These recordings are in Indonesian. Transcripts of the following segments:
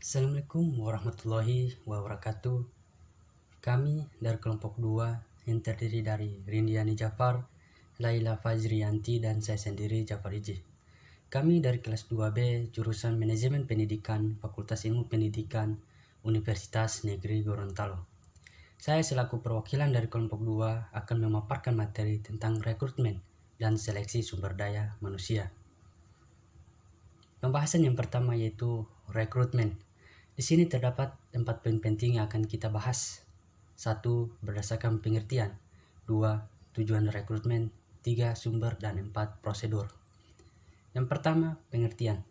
Assalamualaikum warahmatullahi wabarakatuh. Kami dari kelompok 2 yang terdiri dari Rindiani Jafar, Laila Fajriyanti, dan saya sendiri Jafar Iji. Kami dari kelas 2B jurusan Manajemen Pendidikan Fakultas Ilmu Pendidikan Universitas Negeri Gorontalo. Saya selaku perwakilan dari kelompok 2 akan memaparkan materi tentang rekrutmen dan seleksi sumber daya manusia. Pembahasan yang pertama yaitu rekrutmen. Di sini terdapat 4 poin penting yang akan kita bahas. 1. Berdasarkan pengertian. 2. Tujuan rekrutmen. 3. Sumber, dan 4. Prosedur. Yang pertama, pengertian.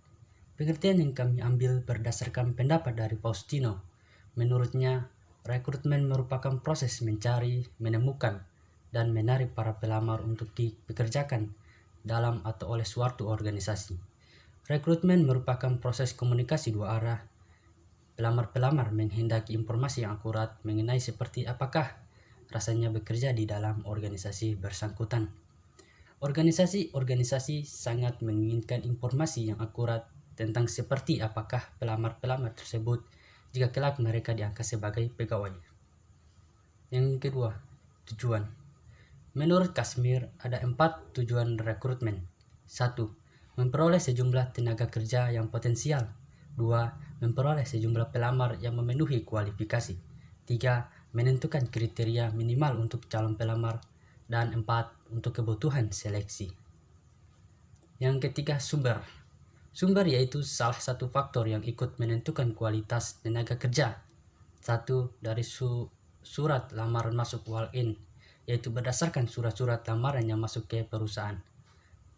Pengertian yang kami ambil berdasarkan pendapat dari Faustino. Menurutnya, rekrutmen merupakan proses mencari, menemukan, dan menarik para pelamar untuk dipekerjakan dalam atau oleh suatu organisasi. Rekrutmen merupakan proses komunikasi dua arah. Pelamar-pelamar menghendaki informasi yang akurat mengenai seperti apakah rasanya bekerja di dalam organisasi bersangkutan. Organisasi sangat menginginkan informasi yang akurat tentang seperti apakah pelamar-pelamar tersebut jika kelak mereka diangkat sebagai pegawai. Yang kedua, tujuan. Menurut Kasmir, ada 4 tujuan rekrutmen. 1. Memperoleh sejumlah tenaga kerja yang potensial. 2. Memperoleh sejumlah pelamar yang memenuhi kualifikasi. 3. Menentukan kriteria minimal untuk calon pelamar. Dan 4. Untuk kebutuhan seleksi. Yang ketiga, sumber. Sumber yaitu salah satu faktor yang ikut menentukan kualitas tenaga kerja. 1. Dari surat lamaran masuk walk-in, yaitu berdasarkan surat-surat lamaran yang masuk ke perusahaan.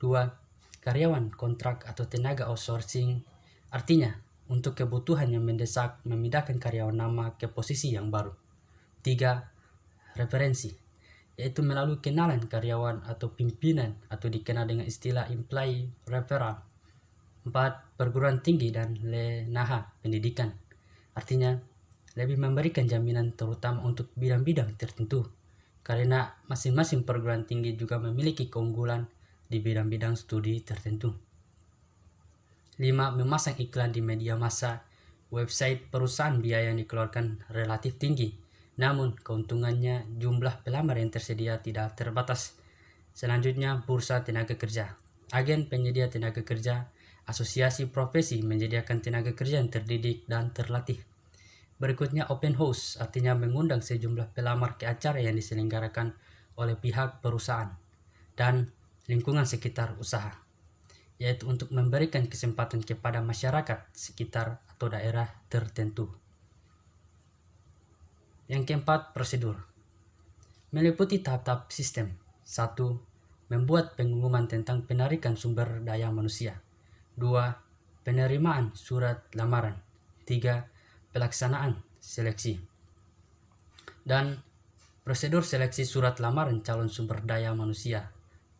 2. Karyawan kontrak atau tenaga outsourcing, artinya untuk kebutuhan yang mendesak memindahkan karyawan lama ke posisi yang baru. 3. Referensi, yaitu melalui kenalan karyawan atau pimpinan atau dikenal dengan istilah employee referral. 4. Perguruan tinggi dan lenaha pendidikan, artinya lebih memberikan jaminan terutama untuk bidang-bidang tertentu, karena masing-masing perguruan tinggi juga memiliki keunggulan di bidang-bidang studi tertentu. 5. Memasang iklan di media massa. Website perusahaan biaya yang dikeluarkan relatif tinggi, namun keuntungannya jumlah pelamar yang tersedia tidak terbatas. Selanjutnya, bursa tenaga kerja. Agen penyedia tenaga kerja, asosiasi profesi menyediakan tenaga kerja yang terdidik dan terlatih. Berikutnya, open house, artinya mengundang sejumlah pelamar ke acara yang diselenggarakan oleh pihak perusahaan dan lingkungan sekitar usaha, yaitu untuk memberikan kesempatan kepada masyarakat sekitar atau daerah tertentu. Yang keempat, prosedur. Meliputi tahap-tahap sistem. 1. Membuat pengumuman tentang penarikan sumber daya manusia. 2. Penerimaan surat lamaran. 3. Pelaksanaan seleksi. Dan prosedur seleksi surat lamaran calon sumber daya manusia.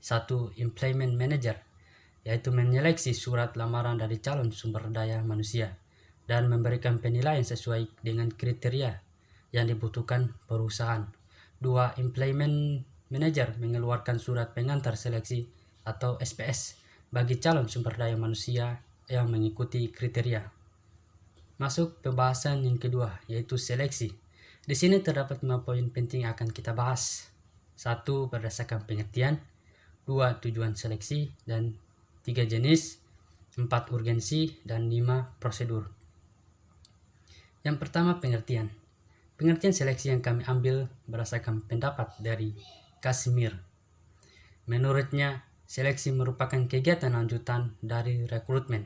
1. Employment Manager, yaitu menyeleksi surat lamaran dari calon sumber daya manusia dan memberikan penilaian sesuai dengan kriteria yang dibutuhkan perusahaan. 2. Employment Manager mengeluarkan surat pengantar seleksi atau SPS bagi calon sumber daya manusia yang mengikuti kriteria. Masuk pembahasan yang kedua, yaitu seleksi. Di sini terdapat 5 poin penting yang akan kita bahas. 1. Berdasarkan pengertian. 2. Tujuan seleksi, dan 3. Jenis, 4. Urgensi, dan 5. Prosedur. Yang pertama, pengertian. Pengertian seleksi yang kami ambil berdasarkan pendapat dari Kasmir. Menurutnya, seleksi merupakan kegiatan lanjutan dari rekrutmen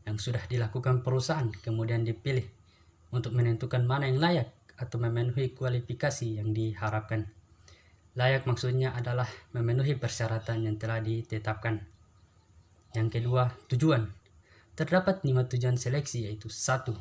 yang sudah dilakukan perusahaan kemudian dipilih untuk menentukan mana yang layak atau memenuhi kualifikasi yang diharapkan. Layak maksudnya adalah memenuhi persyaratan yang telah ditetapkan. Yang kedua, tujuan. Terdapat 5 tujuan seleksi, yaitu 1.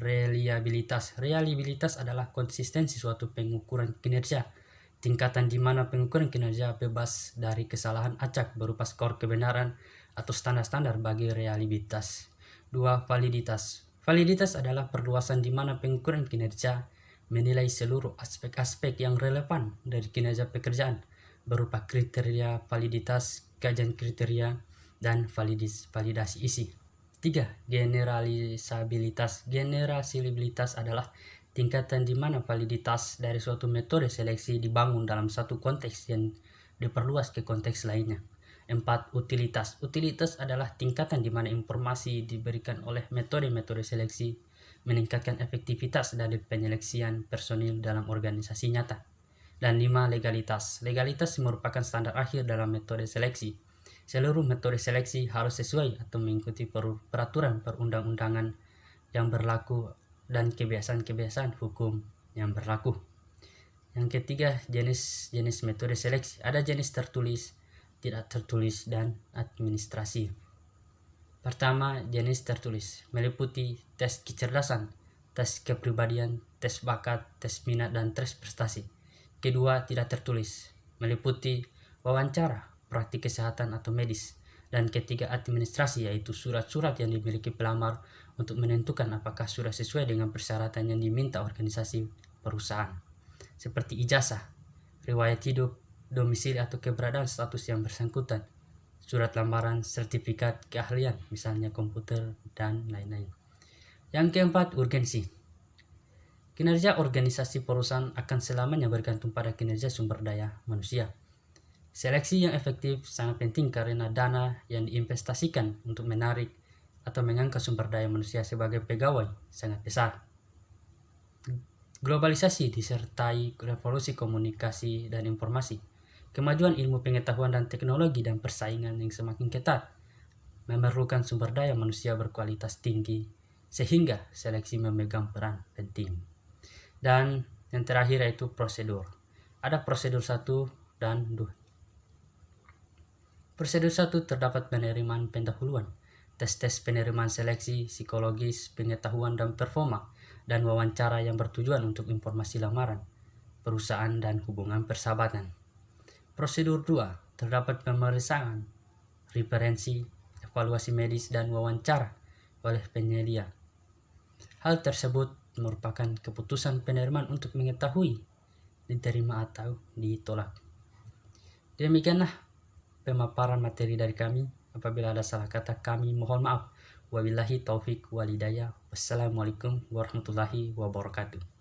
Reliabilitas. Reliabilitas adalah konsistensi suatu pengukuran kinerja, tingkatan di mana pengukuran kinerja bebas dari kesalahan acak berupa skor kebenaran atau standar-standar bagi reliabilitas. 2. Validitas. Validitas adalah perluasan di mana pengukuran kinerja menilai seluruh aspek-aspek yang relevan dari kinerja pekerjaan berupa kriteria validitas, kajian kriteria, dan validasi isi. 3. Generalisabilitas. Generalisabilitas adalah tingkatan di mana validitas dari suatu metode seleksi dibangun dalam satu konteks yang diperluas ke konteks lainnya. 4. Utilitas. Utilitas adalah tingkatan di mana informasi diberikan oleh metode-metode seleksi meningkatkan efektivitas dari penyeleksian personil dalam organisasi nyata. Dan 5. Legalitas. Legalitas merupakan standar akhir dalam metode seleksi. Seluruh metode seleksi harus sesuai atau mengikuti peraturan perundang-undangan yang berlaku dan kebiasaan-kebiasaan hukum yang berlaku. Yang ketiga, jenis metode seleksi. Ada jenis tertulis, tidak tertulis, dan administrasi. Pertama, jenis tertulis meliputi tes kecerdasan, tes kepribadian, tes bakat, tes minat, dan tes prestasi. Kedua, tidak tertulis meliputi wawancara, praktik kesehatan atau medis. Dan ketiga, administrasi, yaitu surat-surat yang dimiliki pelamar untuk menentukan apakah sudah sesuai dengan persyaratan yang diminta organisasi perusahaan, seperti ijazah, riwayat hidup, domisili atau keberadaan status yang bersangkutan, surat lamaran, sertifikat keahlian, misalnya komputer, dan lain-lain. Yang keempat, urgensi. Kinerja organisasi perusahaan akan selamanya bergantung pada kinerja sumber daya manusia. Seleksi yang efektif sangat penting karena dana yang diinvestasikan untuk menarik atau mengangkat sumber daya manusia sebagai pegawai sangat besar. Globalisasi disertai revolusi komunikasi dan informasi. Kemajuan ilmu pengetahuan dan teknologi dan persaingan yang semakin ketat memerlukan sumber daya manusia berkualitas tinggi, sehingga seleksi memegang peran penting. Dan yang terakhir yaitu prosedur. Ada prosedur 1 dan 2. Prosedur 1 terdapat penerimaan pendahuluan, tes-tes penerimaan seleksi, psikologis, pengetahuan dan performa, dan wawancara yang bertujuan untuk informasi lamaran, perusahaan, dan hubungan persahabatan. Prosedur 2 terdapat pemeriksaan, referensi, evaluasi medis, dan wawancara oleh penyedia. Hal tersebut merupakan keputusan penerimaan untuk mengetahui diterima atau ditolak. Demikianlah pemaparan materi dari kami. Apabila ada salah kata kami mohon maaf. Wabillahi taufik walhidayah. Wassalamualaikum warahmatullahi wabarakatuh.